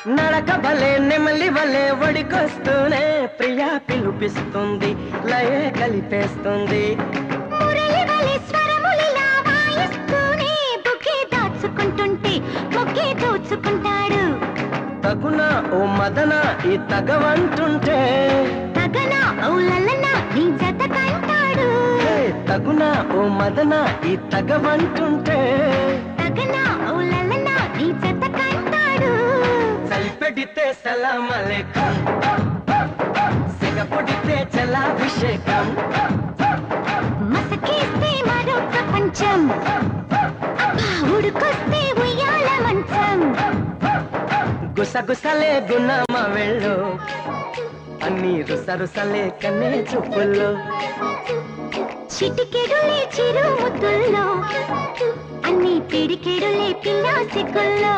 నడక భలే నెమలి వలే ఒడికొస్తూనే ప్రియా పిలుపిస్తుంది లయే కలిపేస్తుంది. మురళి వలె స్వరములిలా వాయిస్తూనే బుకే దాచుకుంటుంటే మొక్కే దోచుకుంటాడు. తగునా ఓ మదన ఈ తగవంటుంటే తగన ఓ లలన నీ జత కంటాడు. తగునా ఓ మదన ఈ తగవంటుంటే తగన ఓ లలన నీ జత కంటాడు. చలిపెడితే సలాం అలైకుం, సిగపొడితే జలాభిషేకం, మసకేస్తే మరో ప్రపంచం, ఉడుకొస్తే ఉయ్యాల మంచం. గుసగుసలే గుణమ వెళ్ళు, అన్ని రుసరుసలే కన్నే చూపుల్లో, చిటికెడులే చిరు ముద్దుల్లో, అన్ని పిడికెడులే పిల్ల సిగ్గుల్లో.